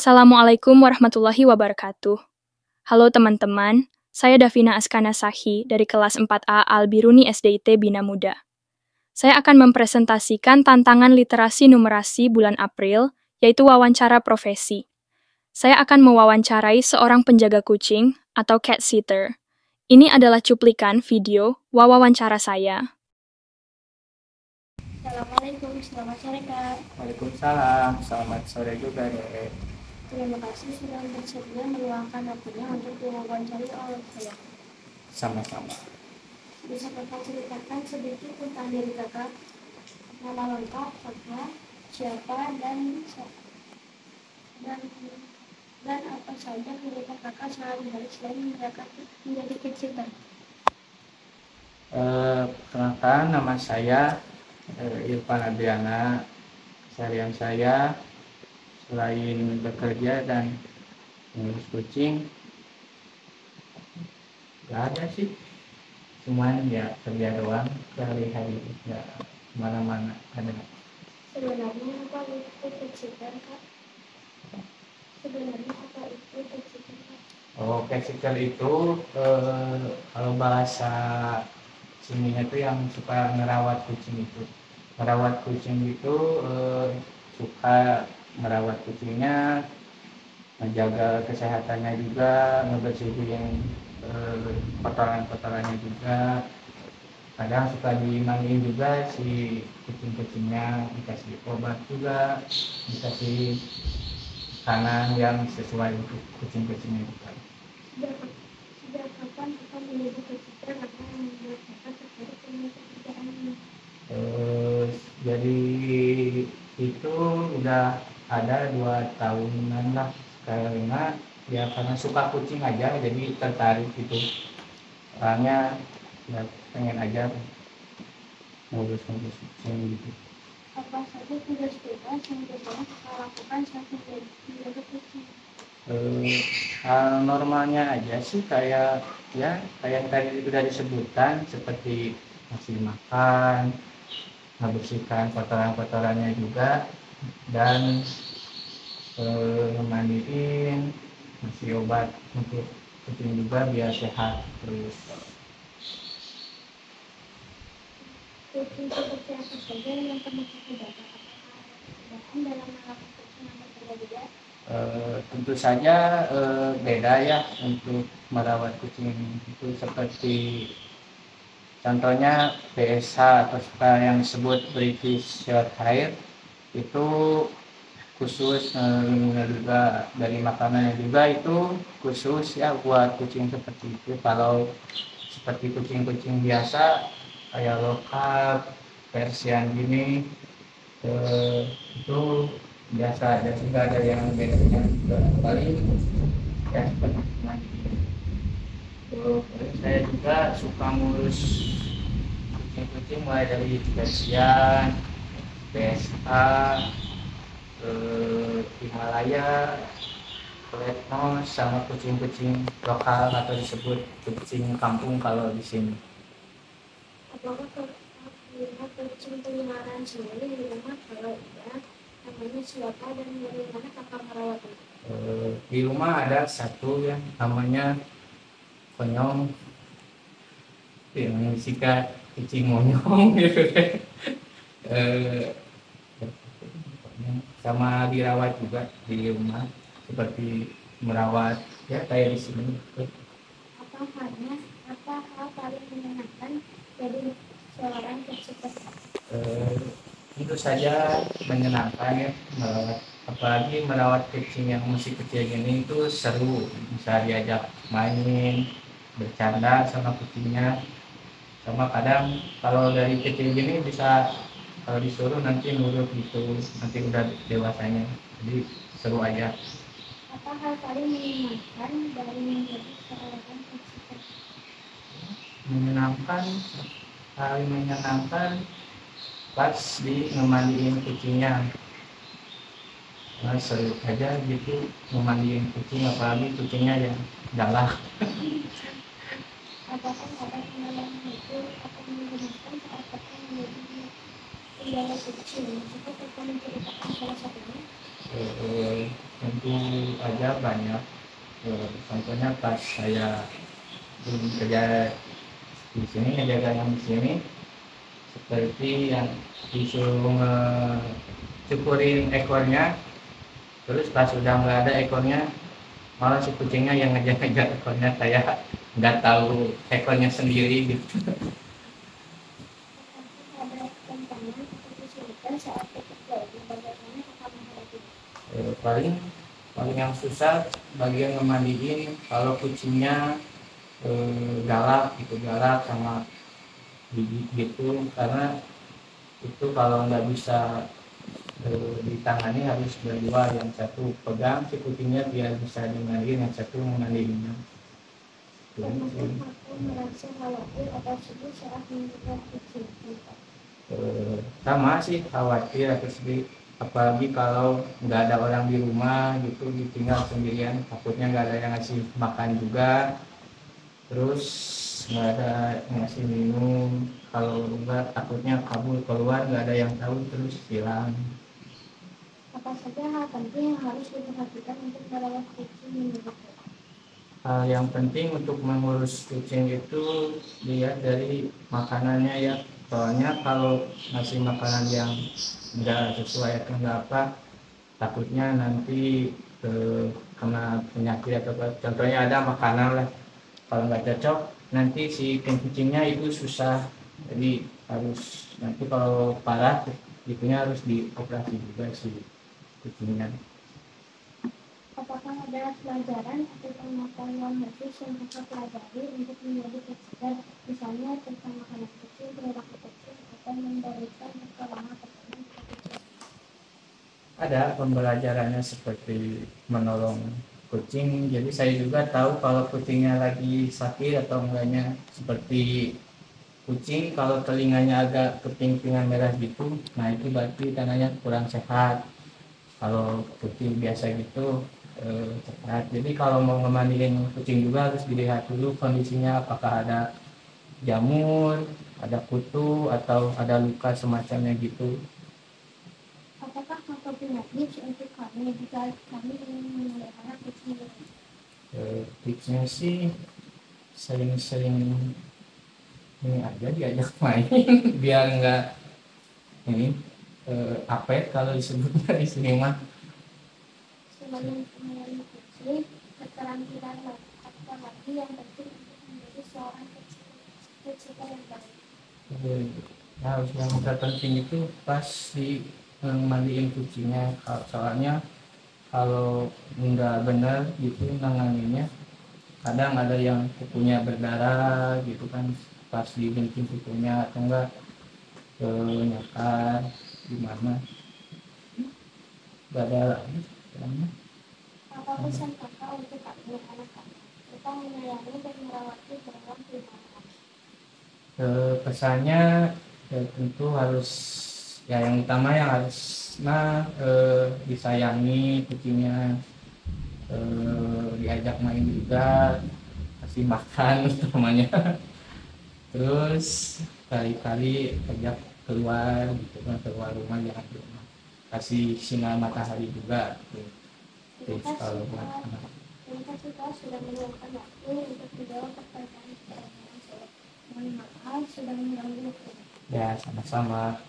Assalamualaikum warahmatullahi wabarakatuh. Halo teman-teman, saya Davina Askana Sahi dari kelas 4A Al-Biruni SDIT Bina Muda. Saya akan mempresentasikan tantangan literasi numerasi bulan April, yaitu wawancara profesi. Saya akan mewawancarai seorang penjaga kucing atau cat sitter. Ini adalah cuplikan video wawancara saya. Assalamualaikum, selamat sore Kak. Waalaikumsalam, selamat sore juga Dek. Terima kasih sudah bersedia meluangkan waktunya untuk diwawancari oleh saya. Sama-sama. Bisa Kakak ceritakan sedikit tentang diri Kakak? Nama lengkap Kakak, siapa dan apa saja kegiatan Kakak sehari-hari selain menjadi cat sitter? Perkenalkan, nama saya Irfan Adriana. Keseharian saya selain bekerja dan mengurus kucing, gak ada sih. Cuman ya kerja doang sehari-hari, gak kemana-mana ada. Sebenarnya apa itu cat sitter Kak? Cat sitter itu kalau bahasa sininya itu yang suka ngerawat kucing itu. Merawat kucing itu suka merawat kucingnya, menjaga kesehatannya juga, ngebersihin kotoran-kotorannya juga. Kadang suka dimandiin juga si kucing-kucingnya, dikasih obat juga, dikasih makanan yang sesuai untuk kucing-kucingnya juga. Sejak kapan Kakak menjadi cat sitter atau membuat Kakak tertarik dengan pekerjaan ini? Jadi itu udah ada 2 tahunan lah, karena ya karena suka kucing aja jadi tertarik gitu. Orangnya ya pengen aja ngurus-ngurus kucing gitu. Apa saja tugas-tugas yang biasanya Kakak lakukan saat menjaga kucing? Hal normalnya aja sih, kayak yang tadi udah disebutkan, seperti ngasih makan, membersihkan kotoran-kotorannya juga, dan memandiin, ngasih obat untuk kucing juga biar sehat terus. Kucing seperti apa saja yang pernah Kakak dapat? Apakah dalam merawat kucing yang berbeda-beda? Tentu saja beda ya untuk merawat kucing itu, seperti contohnya BSH atau yang disebut British Shorthair itu khusus, juga dari makanannya juga itu khusus ya buat kucing seperti itu. Kalau seperti kucing-kucing biasa kayak lokal, Persian gini, itu biasa aja sih, nggak ada yang bedanya. Paling ya seperti mandi. Saya juga suka ngurus kucing-kucing mulai dari Persian, PSA, Himalaya, Flatnose, sama kucing-kucing lokal atau disebut kucing kampung kalau di sini. Apakah Kakak melihat kucing peliharaan sendiri di rumah? Kalau iya, namanya siapa dan bagaimana Kakak merawatnya? Di rumah ada satu yang namanya Konyong, yang sikat kucing monyong gitu deh. Sama dirawat juga di rumah, seperti merawat ya kayak di sini. Apa hal paling menyenangkan dari seorang cat sitter? Tentu saja menyenangkan ya merawat, apalagi merawat kucing yang masih kecil gini itu seru, bisa diajak main, bercanda sama kucingnya. Sama kadang kalau dari kecil gini bisa, kalau disuruh nanti nurut gitu, nanti udah dewasanya, jadi seru aja. Apa hal paling menyenangkan dari menjadi seorang cat sitter? Paling menyenangkan pas di ngemandiin kucingnya. Nah, seru aja gitu ngemandiin kucing, apalagi kucingnya yang galak. Apakah Kakak pengalaman itu akan menjelaskan saat Kakak menjadi penjaga kucing? Jika Kakak menceritakan salah satunya? tentu aja banyak. Contohnya pas saya kerja di sini, ngejaga yang di sini, seperti yang disuruh cukurin ekornya, terus pas sudah nggak ada ekornya, malah si kucingnya yang ngejar-ngejar ekornya, saya nggak tahu ekornya sendiri gitu. Apakah ada tantangan atau kesulitan saat bekerja ini? Bagaimana kakak menghadapinya? Paling paling yang susah bagian ngemandiin kalau kucingnya galak gitu, galak sama gigit gitu, karena itu kalau nggak bisa ditangani harus berdua, yang satu pegang si kucingnya biar bisa dimandiin, yang satu memandiinnya. Pernahkah kakak merasa khawatir atau sedih saat menjaga kucing? Sama sih, khawatir atau sedih, apalagi kalau nggak ada orang di rumah gitu, ditinggal sendirian, takutnya nggak ada yang ngasih makan juga, terus nggak ada yang ngasih minum, kalau enggak takutnya kabur keluar nggak ada yang tahu terus hilang. Apa saja hal penting yang harus diperhatikan untuk merawat kucing menurut kakak? Hal yang penting untuk mengurus kucing itu lihat dari makanannya ya, soalnya kalau ngasih makanan yang nggak sesuai atau nggak apa, takutnya nanti kena penyakit atau apa. Contohnya ada makanan lah, kalau nggak cocok nanti si kucingnya itu susah, jadi harus nanti kalau parah itunya harus dioperasi juga si kucingnya. Apakah ada pelajaran atau pengetahuan khusus yang kakak pelajari untuk menjadi pet misalnya tentang makanan kucing, perilaku kucing, atau memberikan pertolongan pertama kepada kucing? Ada pembelajarannya seperti menolong kucing, jadi saya juga tahu kalau kucingnya lagi sakit atau enggaknya. Seperti kucing kalau telinganya agak keping-pingan merah gitu, nah itu berarti tandanya kurang sehat. Kalau kucing biasa gitu sehat. Jadi kalau mau ngemandiin kucing juga harus dilihat dulu kondisinya, apakah ada jamur, ada kutu, atau ada luka semacamnya gitu. Apakah kakak punya tips untuk kami jika kami ingin memelihara kucing? Tipsnya sih sering-sering ini aja, diajak main biar nggak ini apet kalau disebutnya di sini mah. Sebelum memelihara kucing, keterampilan apa lagi yang penting untuk menjadi seorang kucing yang baik? Harus yang terpenting itu pas di mandiin kucingnya, soalnya kalau nggak benar gitu nanganinnya, kadang ada yang kukunya berdarah gitu kan, pas dibenting kukunya atau enggak nyakar gimana, nggak ada lagi sebenarnya. Apa pesan kakak untuk anak-anak kakak tentang menyayangi dan merawat hewan peliharaan? Pesannya tentu harus, ya yang utama yang harus disayangi kucingnya, diajak main juga, kasih makan utamanya, terus kali-kali ajak keluar gitu kan, keluar rumah, jangan di rumah, kasih sinar matahari juga gitu. Terima Tips kasih kalau buat Kak. anak. Terima kasih Kak sudah meluangkan waktu untuk menjawab pertanyaan-pertanyaan saya. Mohon maaf sudah mengganggu waktu. Ya sama-sama.